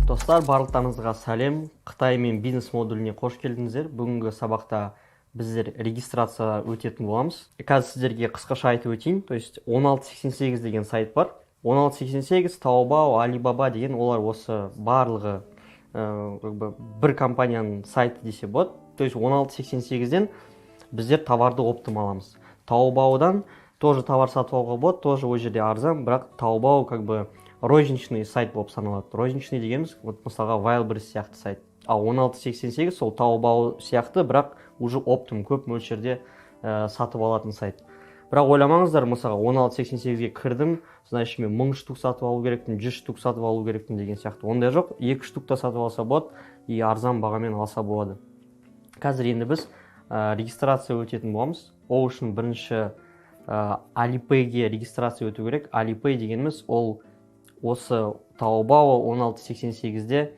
Достар, барлықтарыңызға сәлем. Қытай мен бизнес модуліне қош келдіңіздер. Бүгінгі сабақта біздер регистрация өтетін боламыз. Қазір сіздерге қысқаша айтып өтейін. То есть 1688 деген сайт бар. 1688, Taobao, Alibaba деген олар осы барлығы бір компанияның сайты десе болады. То есть 1688-ден біздер товарды оптом аламыз. Taobao'дан тоже товар сатып алуға болады, тоже ол жерде арзан, бірақ Taobao как бы розничный сайт болып саналады. Розничный дегеніміз, вот мысалға Wildberries сияқты сайт. Ал 1688 сол Taobao сияқты, бірақ уже оптом көп мөлшерде сатып алатын сайт. Бірақ ойламаңыздар, мысалға 1688-ге кірдім, значит мен 1000 штук сатып алу керекпін, 100 штук сатып алу керекпін деген сияқты. Ондай жоқ, 2 штукта сатып алса болады, и арзан бағамен алса болады. Қазір енді біз регистрация өтетін боламыз. Ол үшін бірінші Alipay-ге регистрация өту керек. Alipay дегеніміз ол осы Taobao 1688-де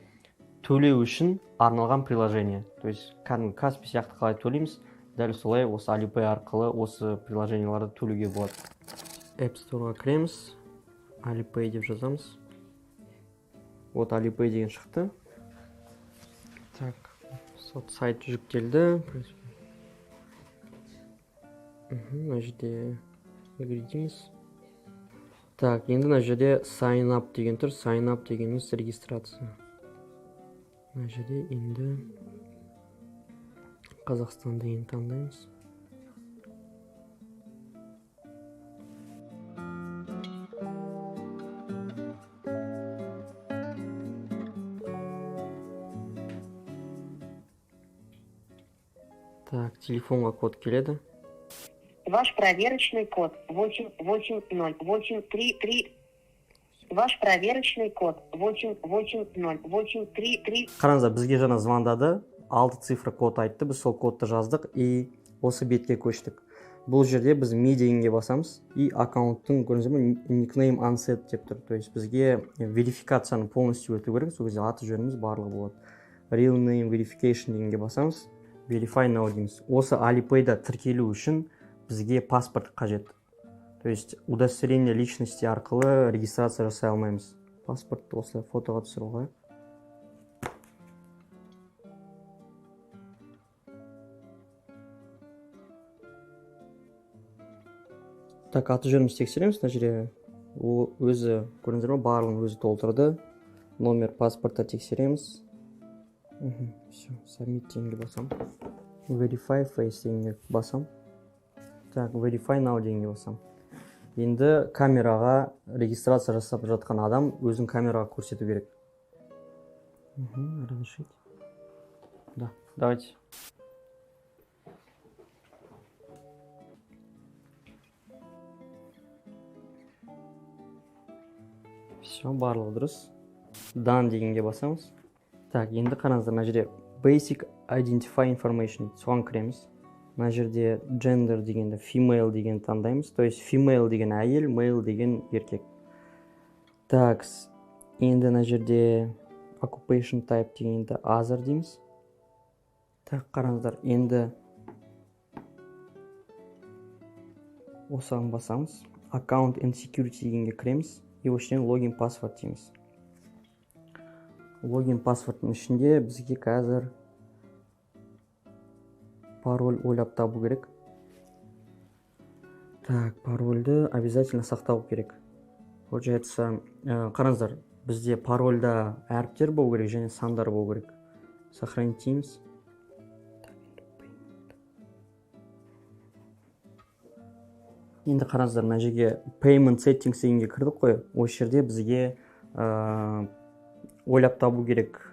төлеу үшін арналған приложение. То есть Каспи сияқты қалай төлейміз, дәл солай осы Alipay арқылы осы приложенияларды төлеуге болады. App Store-ға кіреміз, Alipay деп жазамыз. Вот Alipay деген шықты. Так, сайт жүктелді. Мына жерде кіргіземіз. Так, енді мына жерде sign up деген тұр. Sign up дегеніміз регистрация. Мына жерде енді Қазақстан деген таңдаймыз. Так, телефонға код келеді. Ваш проверочный код 880833. Ваш проверочный код 880833. Қараңыздар, бізге жаңа звондады, 6 цифра код айтты, біз сол кодты жаздық и осы бетке көштік. Бұл жерде біз me дегенге басамыз и аккаунттың көрдіңіздер ме, nickname unset деп тұр. То есть бізге верификацияны полностью өту керек, сол кезде аты жөніміз барлығы болады. Real name verification дегенге басамыз, verify now дейміз. Осы Alipay-да тіркелу үшін бізге паспорт қажет. То есть удостоверение личности арқылы регистрация жасай алмаймыз. Паспортты осылай фотоға түсіруға. Так, аты жөніміз тексереміз. Мына жерде өзі, көрдіңіздер ме, барлығын өзі толтырды. Номер паспортта тексереміз. Все, submit дегенге басам. Verify face дегенге басам. Так, verify now дегенге басам. Енді камераға регистрация жасап жатқан адам өзін камераға көрсету керек. Разрешить. Да, давайте. Все, барлығы дұрыс. Done дегенге басамыз. Так, енді қараңыздар, мына жерде basic identify information соған кіреміз. Мына жерде gender дегенді female деген таңдаймыз. То есть female деген әйел, male деген еркек. Так, енді мына жерде occupation type дегенді other дейміз. Так, қараңыздар, енді осыған басамыз. Account and security дегенге кіреміз. И осыдан login password дейміз. Login passwordтың ішінде бізге қазір пароль ойлап табу керек. Так, парольді обязательно сақтау керек. Получается, қараңыздар, бізде парольда әріптер болу керек және сандар болу керек. Сохранить дейміз. Енді қараңыздар, мына жерге payment settings дегенге кірдік қой. Осы жерде бізге ойлап табу керек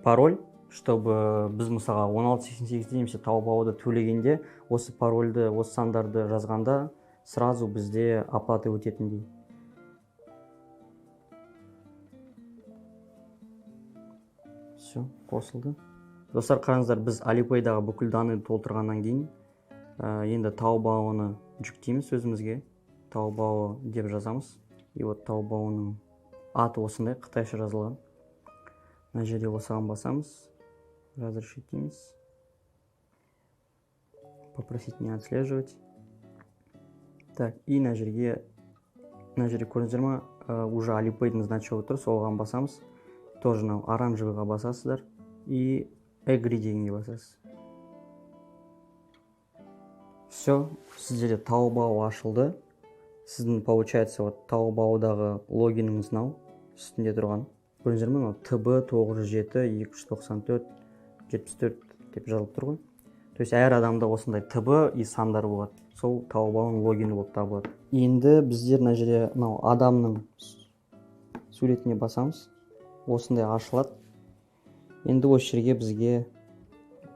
пароль, чтобы біз мысалға 1688 немесе Taobao'да төлегенде осы парольді, осы сандарды жазғанда сразу бізде оплата өтетіндей. Все, қосылды. Достар, қараңыздар, біз Alipay-дағы бүкіл данные толтырғаннан кейін енді Taobao'ны жүктейміз өзімізге. Taobao деп жазамыз. И вот Taobao'ның аты осындай, қытайша жазылған. Мына жерде осыған басамыз. Разрешить дейміз. Попросить не отслеживать. Так, и мына жерге көрдіңіздер ме, уже Alipay-дің значогы тұр, соған басамыз. тоже мынау оранжевыйға басасыздар и agree дегенге басасыз. Все, сіздерде Taobao ашылды. Сіздің получается вот Taobaoдағы логиніңіз мынау үстінде тұрған. Көрдіңіздер ме, мынау TB 907 294 74 деп жазылып тұр ғой. То есть әр адамда осындай TB и сандар болады. Сол Taobaoның логині болып табылады. Енді біздер мына жерде мынау адамның суретіне басамыз. Осындай ашылады. Енді осы жерге бізге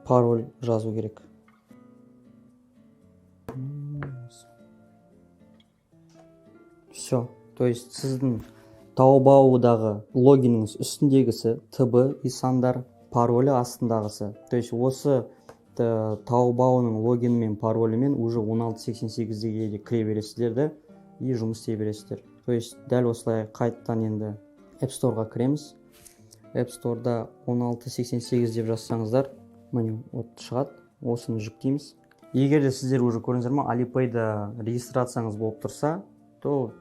пароль жазу керек. Все. То есть сіздің Taobaoдағы логиніңіз үстіндегісі TB и сандар, паролі астындағысы. То есть осы Taobaoның логині мен паролімен уже 1688-деге кіре бересіздер де и жұмыс істей бересіздер. То есть дәл осылай қайттан енді App Storeға кіреміз. App Store'да 1688 деп жазсаңыздар, міне от шығады. Осыны жүктейміз. Егер де сіздер уже көрдіңіздер ме, Alipay'да регистрацияңыз болып тұрса, то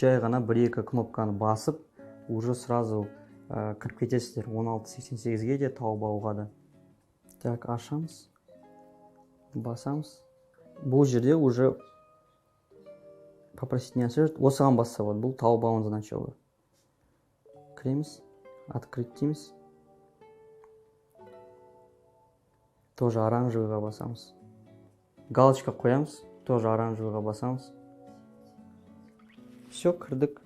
жай ғана 1-2 кнопканы басып, уже сразу кіріп кетесіздер 1688-ге де Taobaoға да. Так, ашамыз. Басамыз. Бұл жерде уже попросить не освежить. Осыған басса болады. Бұл Taobaoның начало. Кіреміз. Открыть дейміз. Тоже оранжевыйға басамыз. Галочка қоямыз. Тоже оранжевыйға басамыз. Все, кірдік.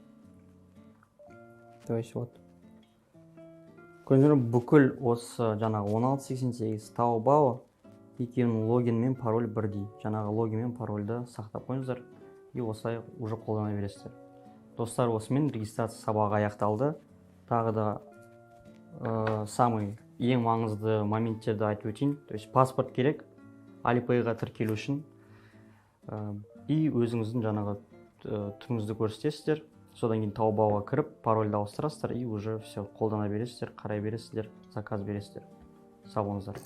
То есть вот. Көрдіңіздер ме, бүкіл осы жаңағы 1688 Taobao екеуінің логин мен пароль бірдей. Жаңағы логин мен парольді сақтап қойыңыздар и осылай уже қолдана бересіздер. Достар, осымен регистрация сабағы аяқталды. Тағы да самый ең маңызды моменттерді айтып өтейін. То есть паспорт керек Alipay'ға тіркелу үшін и өзіңіздің жаңағы түріңізді көрсетесіздер. Содан кейін Taobaoға кіріп, парольді ауыстырасыздар и уже все қолдана бересіздер, қарай бересіздер, заказ бересіздер. Сау болыңыздар.